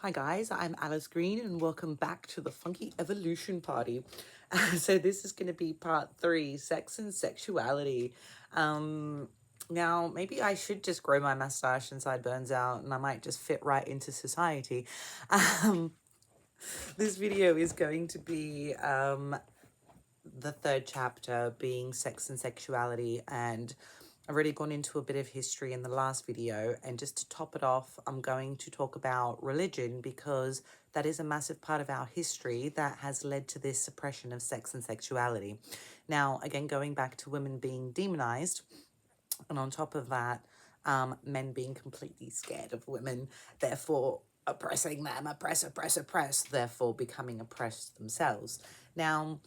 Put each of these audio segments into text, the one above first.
Hi guys, I'm Alice Green and welcome back to the Funky Evolution Party. So this is going to be part 3, sex and sexuality. Now maybe I should just grow my mustache and sideburns out and I might just fit right into society. Um, this video is going to be the third chapter being sex and sexuality, and I've already gone into a bit of history in the last video, and just to top it off, I'm going to talk about religion because that is a massive part of our history that has led to this suppression of sex and sexuality. Now, again, going back to women being demonized, and on top of that, men being completely scared of women, therefore oppressing them, oppress, therefore becoming oppressed themselves. Now,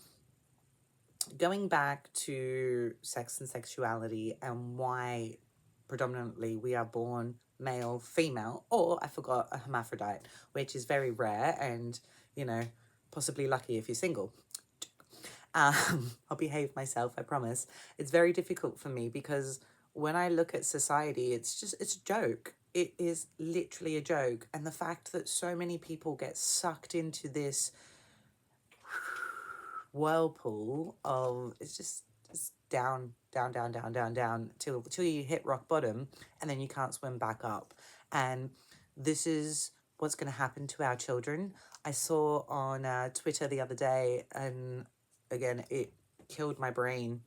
going back to sex and sexuality and why predominantly we are born male, female, or I forgot, a hermaphrodite, which is very rare and, possibly lucky if you're single. I'll behave myself, I promise. It's very difficult for me because when I look at society, it's a joke. It is literally a joke. And the fact that so many people get sucked into this whirlpool of it's down, down, down, down, down, down till you hit rock bottom, and then you can't swim back up. And this is what's going to happen to our children. I saw on Twitter the other day, and again, it killed my brain,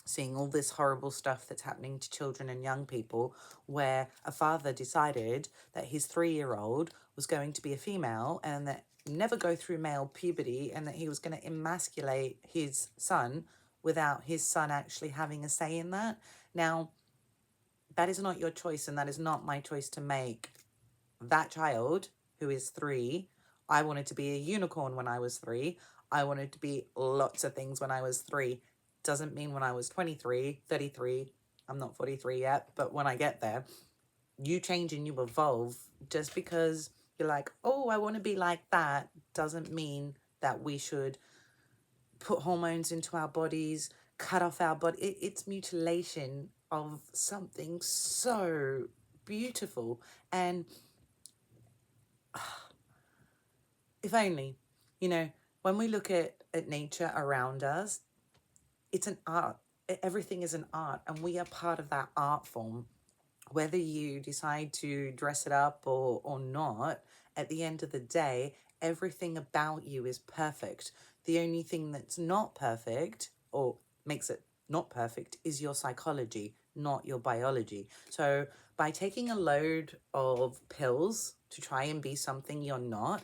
seeing all this horrible stuff that's happening to children and young people, where a father decided that his 3-year-old was going to be a female and that never go through male puberty, and that he was going to emasculate his son without his son actually having a say in that. Now, that is not your choice, and that is not my choice to make. That child, who is 3, I wanted to be a unicorn when I was 3. I wanted to be lots of things when I was 3. Doesn't mean when I was 23, 33, I'm not 43 yet, but when I get there, you change and you evolve. Just because you're like, oh, I want to be like that, doesn't mean that we should put hormones into our bodies, cut off our body. It's mutilation of something so beautiful. And if only, when we look at nature around us, it's an art. Everything is an art, and we are part of that art form. Whether you decide to dress it up or not, at the end of the day, everything about you is perfect. The only thing that's not perfect, or makes it not perfect, is your psychology, not your biology. So by taking a load of pills to try and be something you're not,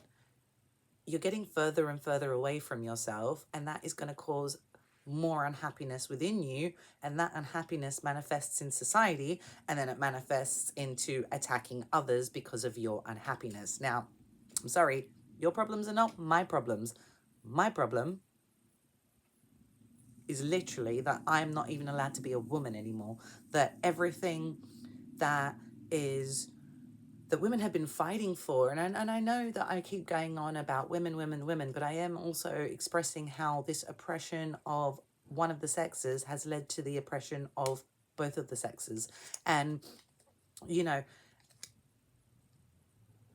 you're getting further and further away from yourself, and that is going to cause more unhappiness within you, and that unhappiness manifests in society, and then it manifests into attacking others because of your unhappiness. Now, I'm sorry, your problems are not my problems. My problem is literally that I'm not even allowed to be a woman anymore, that everything that is that women have been fighting for. And I know that I keep going on about women, women, women, but I am also expressing how this oppression of one of the sexes has led to the oppression of both of the sexes. And, you know,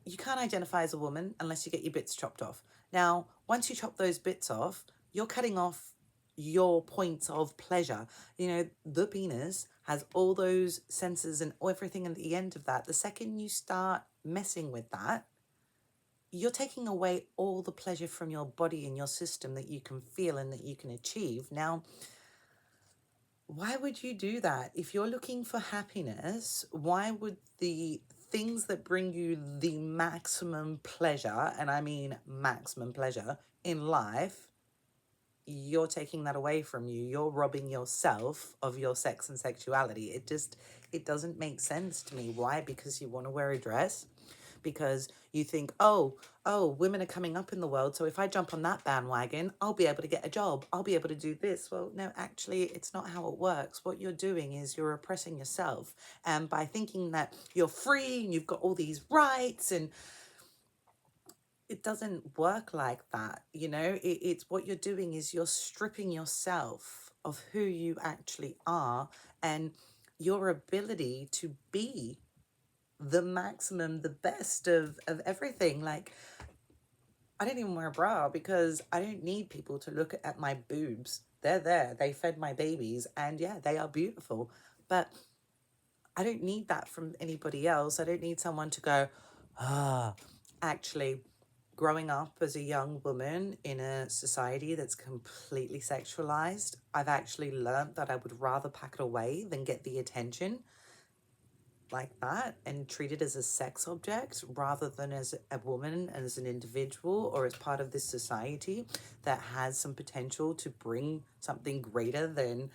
you can't identify as a woman unless you get your bits chopped off. Now, once you chop those bits off, you're cutting off your points of pleasure. The penis has all those senses and everything at the end of that. The second you start messing with that, you're taking away all the pleasure from your body and your system that you can feel and that you can achieve. Now, why would you do that? If you're looking for happiness, why would the things that bring you the maximum pleasure, and I mean maximum pleasure in life, you're taking that away from you. You're robbing yourself of your sex and sexuality. It doesn't make sense to me. Why? Because you want to wear a dress? Because you think, oh, women are coming up in the world, so if I jump on that bandwagon, I'll be able to get a job. I'll be able to do this. Well, no, actually, it's not how it works. What you're doing is you're oppressing yourself. And by thinking that you're free and you've got all these rights, and it doesn't work like that. It's what you're doing is you're stripping yourself of who you actually are and your ability to be the maximum, the best of everything. Like, I don't even wear a bra because I don't need people to look at my boobs. They're there. They fed my babies, and yeah, they are beautiful. But I don't need that from anybody else. I don't need someone to go, ah, actually, growing up as a young woman in a society that's completely sexualized, I've actually learned that I would rather pack it away than get the attention like that and treat it as a sex object rather than as a woman and as an individual or as part of this society that has some potential to bring something greater than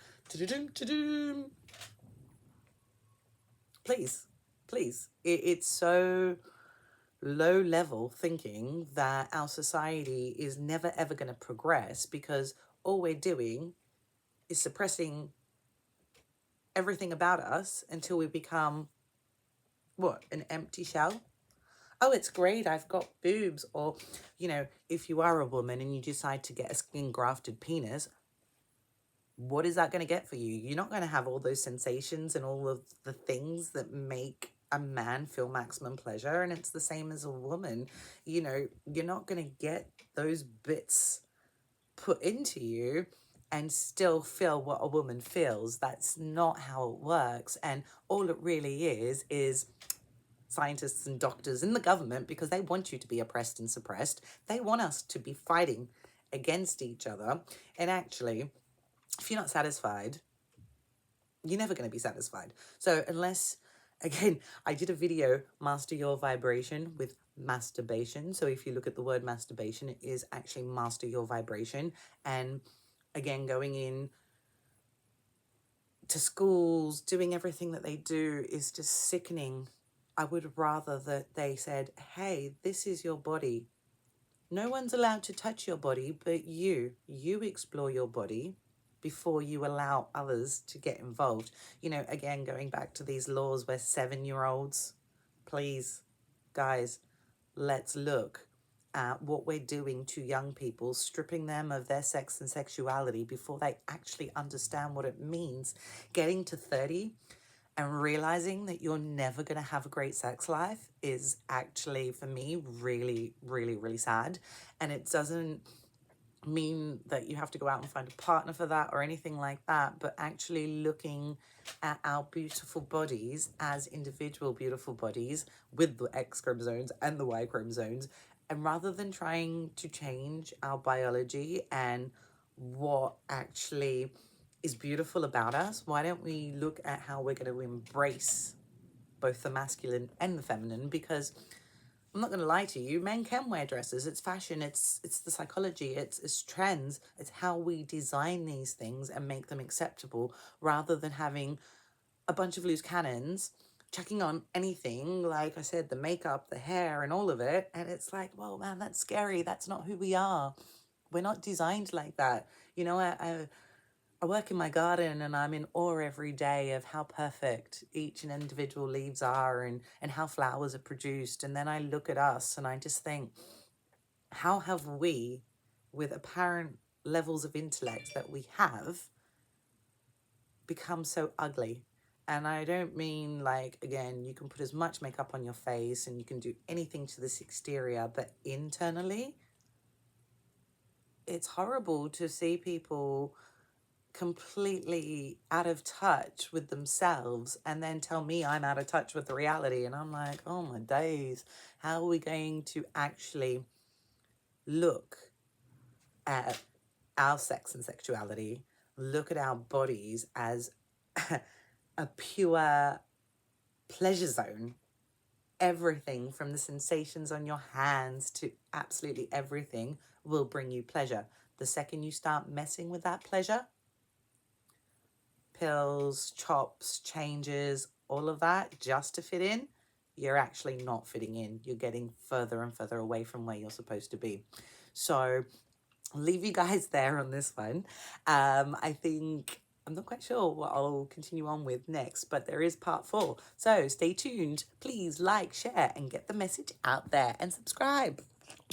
please, please. It's so low level thinking that our society is never ever going to progress because all we're doing is suppressing everything about us until we become what, an empty shell. Oh, it's great, I've got boobs. Or, you know, if you are a woman and you decide to get a skin grafted penis, what is that going to get for you? You're not going to have all those sensations and all of the things that make a man feel maximum pleasure. And it's the same as a woman. You know, you're not going to get those bits put into you and still feel what a woman feels. That's not how it works. And all it really is scientists and doctors in the government, because they want you to be oppressed and suppressed. They want us to be fighting against each other. And actually, if you're not satisfied, you're never going to be satisfied. So unless, again, I did a video, Master Your Vibration, with masturbation. So if you look at the word masturbation, it is actually master your vibration. And again, going in to schools, doing everything that they do is just sickening. I would rather that they said, hey, this is your body. No one's allowed to touch your body, but you explore your body before you allow others to get involved. You know, again, going back to these laws where 7-year-olds, please, guys, let's look at what we're doing to young people, stripping them of their sex and sexuality before they actually understand what it means. Getting to 30 and realizing that you're never going to have a great sex life is actually, for me, really, really, really sad. And it doesn't mean that you have to go out and find a partner for that or anything like that, but actually looking at our beautiful bodies as individual beautiful bodies with the X chromosomes and the Y chromosomes. And rather than trying to change our biology and what actually is beautiful about us, why don't we look at how we're going to embrace both the masculine and the feminine? Because I'm not going to lie to you, men can wear dresses. It's fashion, it's the psychology, it's trends, it's how we design these things and make them acceptable, rather than having a bunch of loose cannons chucking on anything, like I said, the makeup, the hair, and all of it. And it's like, well, man, that's scary. That's not who we are. We're not designed like that. You know, I work in my garden and I'm in awe every day of how perfect each and individual leaves are, and how flowers are produced. And then I look at us and I just think, how have we, with apparent levels of intellect that we have, become so ugly? And I don't mean like, again, you can put as much makeup on your face and you can do anything to this exterior, but internally, it's horrible to see people completely out of touch with themselves and then tell me I'm out of touch with the reality. And I'm like, oh my days, how are we going to actually look at our sex and sexuality, look at our bodies as a pure pleasure zone? Everything from the sensations on your hands to absolutely everything will bring you pleasure. The second you start messing with that pleasure, pills, chops, changes, all of that just to fit in, you're actually not fitting in. You're getting further and further away from where you're supposed to be. So I'll leave you guys there on this one. I think I'm not quite sure what I'll continue on with next, but there is part 4. So stay tuned. Please like, share, and get the message out there, and subscribe.